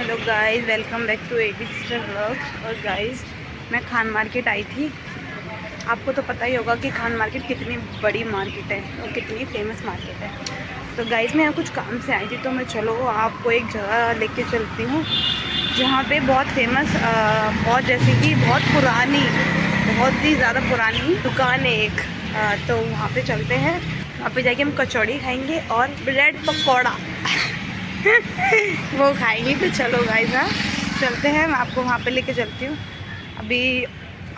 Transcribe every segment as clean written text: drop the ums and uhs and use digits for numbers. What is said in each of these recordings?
Hello guys, welcome back to AB sister vlogs. और guys, मैं Khan market I थी। आपको तो पता ही होगा कि खान मार्केट कितनी बड़ी मार्केट है और कितनी फेमस मार्केट है। तो गाइस, मैं यहाँ कुछ काम से आई थी, तो मैं चलो आपको एक जगह लेके चलती हूँ जहाँ पे बहुत फेमस, बहुत जैसे कि बहुत पुरानी, बहुत ही ज़्यादा पुरानी दुकान है एक। तो वहाँ पे चलते हैं, वहाँ पे जाके हम कचौड़ी खाएंगे और ब्रेड पकौड़ा वो खाएंगे। तो चलो गाइस, हाँ चलते हैं, मैं आपको वहाँ पे लेके चलती हूँ।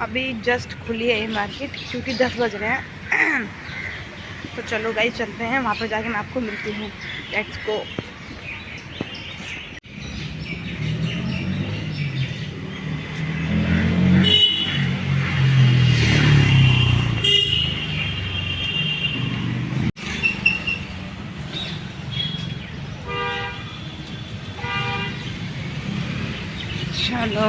अभी जस्ट खुली है ये मार्केट, क्योंकि 10 बज रहे हैं। तो चलो गाइस, चलते हैं वहाँ पे जाके मैं आपको मिलती हूँ। Let's go. चलो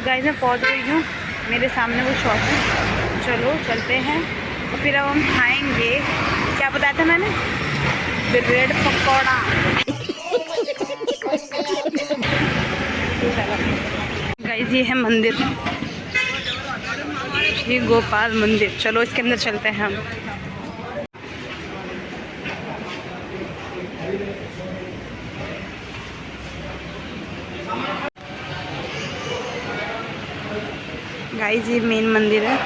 गाइस, मैं पहुंच गई हूँ, मेरे सामने वो शॉप है। चलो चलते हैं और फिर अब हम खाएंगे। क्या बताया था मैंने? ब्रेड पकौड़ा। गाइस, ये है मंदिर, श्री गोपाल मंदिर। चलो इसके अंदर चलते हैं हम। गाइस, ये मेन मंदिर है।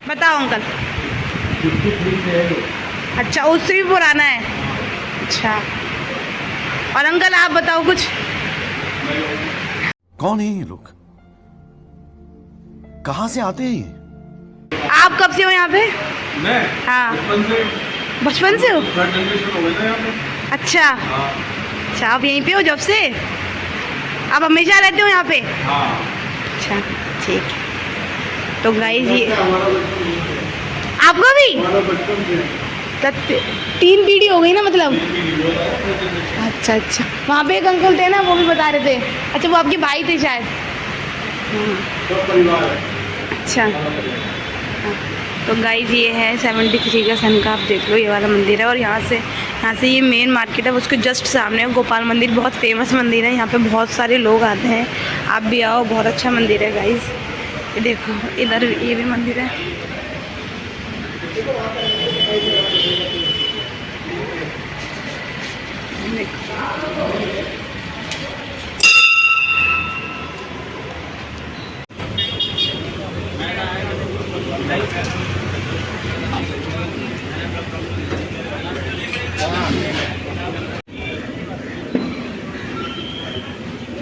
बताओ अंकल। अच्छा, उससे भी पुराना है। अच्छा, और अंकल आप बताओ कुछ। कौन है ये लोग? कहाँ से आते हैं ये? आप कब से हो यहाँ पे? मैं हाँ, बचपन से हो? अच्छा अच्छा, आप यहीं पे हो जब से? आप हमेशा रहते हो यहाँ पे? अच्छा ठीक है। तो गाइस, ये आपका भी? तो 3 पीढ़ी हो गई ना मतलब। अच्छा अच्छा, वहाँ पे एक अंकल थे ना, वो भी बता रहे थे। अच्छा, वो आपके भाई थे शायद। अच्छा हाँ। तो गाइस, ये है 73 का सन का, आप देख लो, ये वाला मंदिर है। और यहाँ से ये मेन मार्केट है, उसके जस्ट सामने गोपाल मंदिर। बहुत फेमस मंदिर है, यहाँ पे बहुत सारे लोग आते हैं। आप भी आओ, बहुत अच्छा मंदिर है गाइस। ये देखो, इधर ये भी मंदिर है।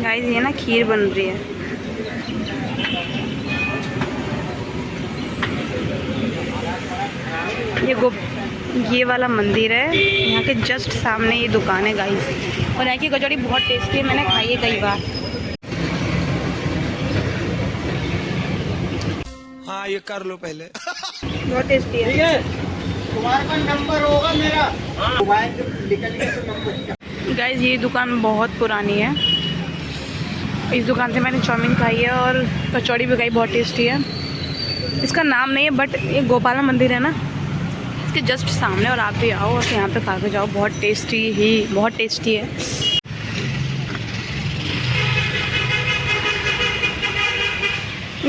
गाइस, ये ना खीर बन रही है। ये वाला मंदिर है, यहाँ के जस्ट सामने ये दुकान है गाइस। और यहाँ की कचौड़ी बहुत टेस्टी है, मैंने खाई है कई बार। हाँ, ये कर लो पहले। बहुत टेस्टी है। तुम्हारे पास नंबर होगा मेरा, मोबाइल निकलने से नंबर। गाइस, ये दुकान बहुत पुरानी है। इस दुकान से मैंने चाउमीन खाई है और कचौड़ी भी खाई, बहुत टेस्टी है। इसका नाम नहीं है, बट ये गोपाला मंदिर है ना, इसके जस्ट सामने। और आप भी आओ और यहाँ पे खा के जाओ, बहुत टेस्टी है।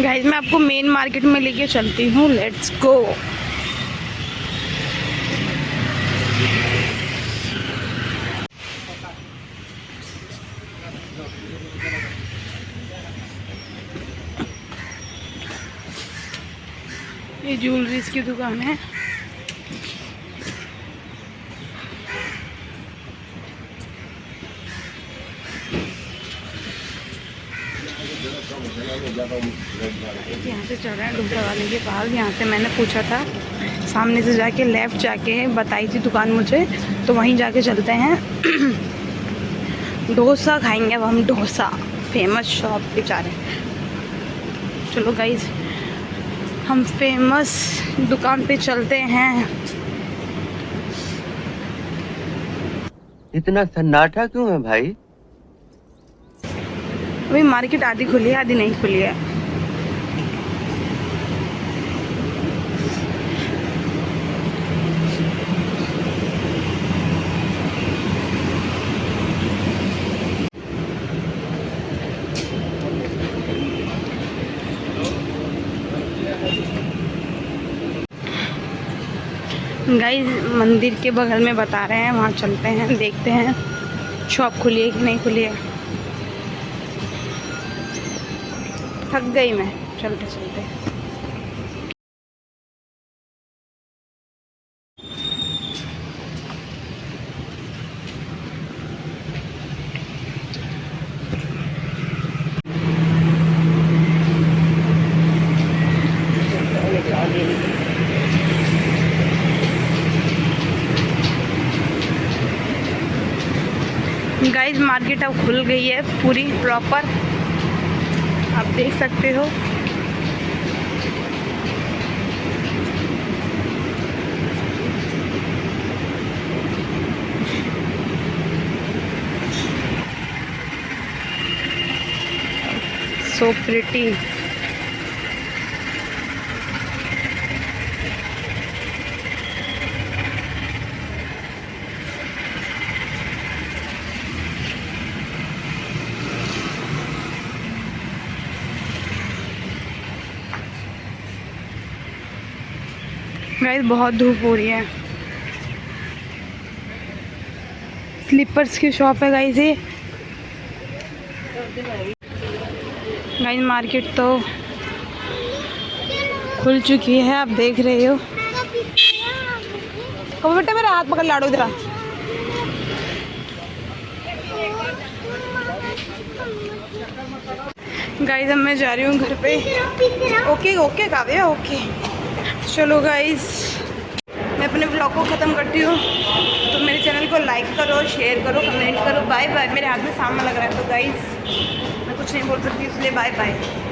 गाइस, मैं आपको मेन मार्केट में लेके चलती हूँ। Let's go. ये ज्वेलरीज की दुकान है। यहाँ से चल रहे हैं डोसा वाले के पास। यहाँ से मैंने पूछा था, सामने से जाके लेफ़्ट जाके बताई थी दुकान मुझे, तो वहीं जाके चलते हैं। डोसा खाएंगे अब हम, डोसा फेमस शॉप पे जा रहे हैं। चलो गाइज, हम फेमस दुकान पे चलते हैं। इतना सन्नाटा क्यों है भाई? अभी मार्केट आधी खुली है, आधी नहीं खुली है। गाइस, मंदिर के बगल में बता रहे हैं, वहाँ चलते हैं, देखते हैं शॉप खुली है कि नहीं खुली है। थक गई मैं चलते चलते। गाइस, मार्केट अब खुल गई है पूरी प्रॉपर, आप देख सकते हो। So pretty. गाइस, बहुत धूप हो रही है। स्लीपर्स की शॉप है गाइस ये। गाइस, मार्केट तो खुल चुकी है, आप देख रहे हो। कब बेटा मेरा हाथ पकड़ लाडो इधर। गाइस, अब मैं जा रही हूँ घर पे। ओके ओके काव्य, ओके। चलो गाइस, मैं अपने ब्लॉग को ख़त्म करती हूँ। तो मेरे चैनल को लाइक करो, शेयर करो, कमेंट करो। Bye bye. मेरे हाथ में सामान लग रहा है तो गाइस मैं कुछ नहीं बोल सकती, इसलिए बाय बाय।